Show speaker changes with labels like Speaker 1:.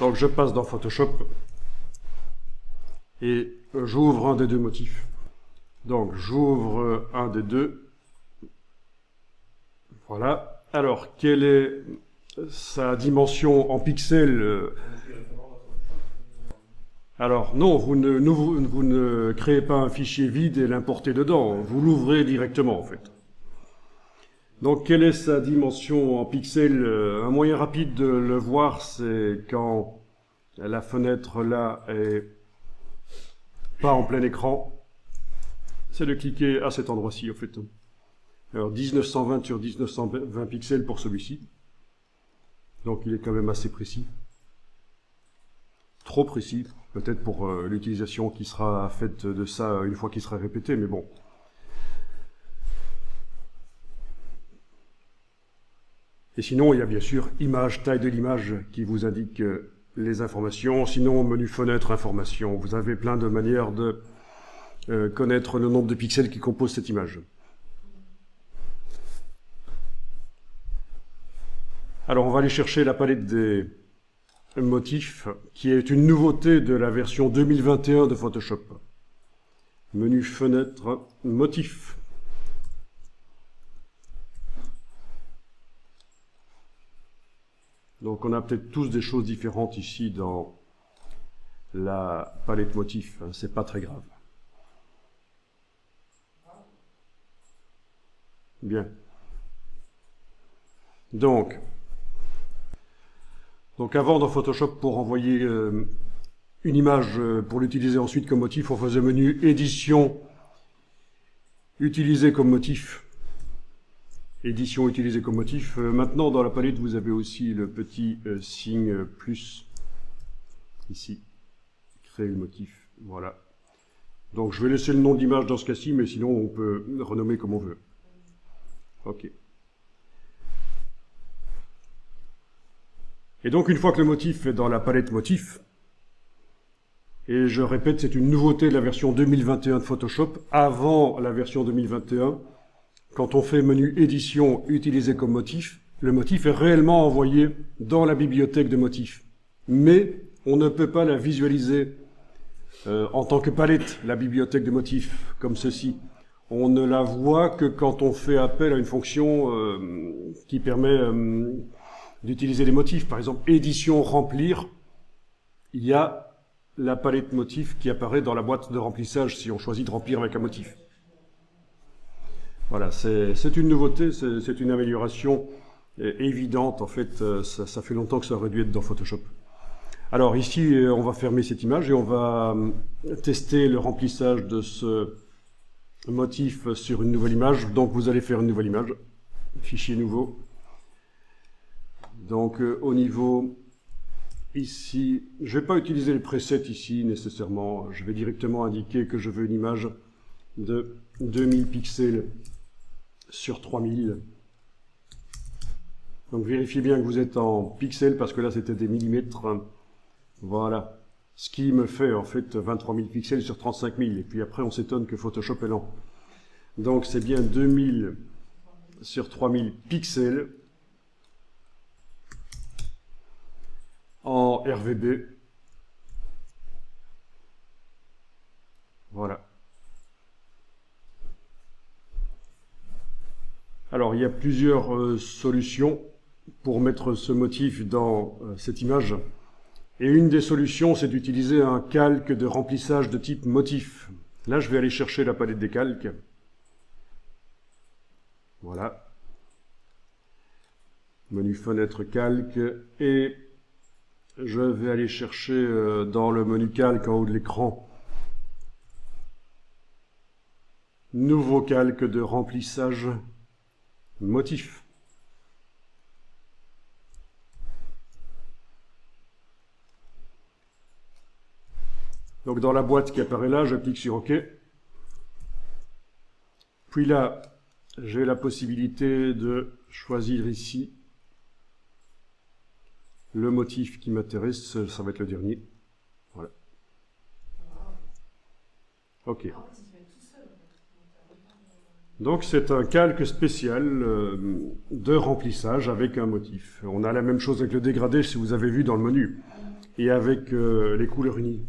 Speaker 1: Donc je passe dans Photoshop et j'ouvre un des deux motifs. Donc j'ouvre un des deux. Voilà. Alors, quelle est sa dimension en pixels? Alors non, vous ne créez pas un fichier vide et l'importez dedans. Vous l'ouvrez directement en fait. Donc quelle est sa dimension en pixels? Un moyen rapide de le voir, c'est quand la fenêtre là est pas en plein écran, c'est de cliquer à cet endroit-ci en fait. Alors 1920 sur 1920 pixels pour celui-ci. Donc il est quand même assez précis. Trop précis, peut-être pour l'utilisation qui sera faite de ça une fois qu'il sera répété, mais bon. Et sinon, il y a bien sûr image, taille de l'image qui vous indique les informations. Sinon, menu fenêtre, information. Vous avez plein de manières de connaître le nombre de pixels qui composent cette image. Alors, on va aller chercher la palette des motifs, qui est une nouveauté de la version 2021 de Photoshop. Menu fenêtre, motif. Donc on a peut-être tous des choses différentes ici dans la palette motif, c'est pas très grave. Bien. Donc avant dans Photoshop, pour envoyer une image pour l'utiliser ensuite comme motif, on faisait menu édition, utiliser comme motif. Édition utilisée comme motif. Maintenant, dans la palette, vous avez aussi le petit signe plus, ici, créer le motif, voilà. Donc, je vais laisser le nom d'image dans ce cas-ci, mais sinon, on peut renommer comme on veut. OK. Et donc, une fois que le motif est dans la palette motif, et je répète, c'est une nouveauté de la version 2021 de Photoshop, avant la version 2021, quand on fait menu édition, utiliser comme motif, le motif est réellement envoyé dans la bibliothèque de motifs. Mais on ne peut pas la visualiser en tant que palette, la bibliothèque de motifs, comme ceci. On ne la voit que quand on fait appel à une fonction qui permet d'utiliser des motifs. Par exemple, édition, remplir, il y a la palette motifs qui apparaît dans la boîte de remplissage si on choisit de remplir avec un motif. Voilà, c'est une nouveauté, c'est une amélioration évidente. En fait, ça fait longtemps que ça aurait dû être dans Photoshop. Alors ici, on va fermer cette image et on va tester le remplissage de ce motif sur une nouvelle image. Donc vous allez faire une nouvelle image, fichier nouveau. Donc au niveau ici, je ne vais pas utiliser les presets ici nécessairement. Je vais directement indiquer que je veux une image de 2000 pixels sur 3000. Donc vérifiez bien que vous êtes en pixels parce que là c'était des millimètres. Voilà. Ce qui me fait en fait 23 000 pixels sur 35 000. Et puis après on s'étonne que Photoshop est lent. Donc c'est bien 2000 sur 3000 pixels en RVB. Voilà. Alors, il y a plusieurs solutions pour mettre ce motif dans cette image. Et une des solutions, c'est d'utiliser un calque de remplissage de type motif. Là, je vais aller chercher la palette des calques. Voilà. Menu fenêtre calque. Et je vais aller chercher dans le menu calque en haut de l'écran. Nouveau calque de remplissage motif. Donc dans la boîte qui apparaît là, je clique sur OK. Puis là, j'ai la possibilité de choisir ici le motif qui m'intéresse. Ça va être le dernier. Voilà. OK. Donc c'est un calque spécial de remplissage avec un motif. On a la même chose avec le dégradé si vous avez vu dans le menu. et avec les couleurs unies.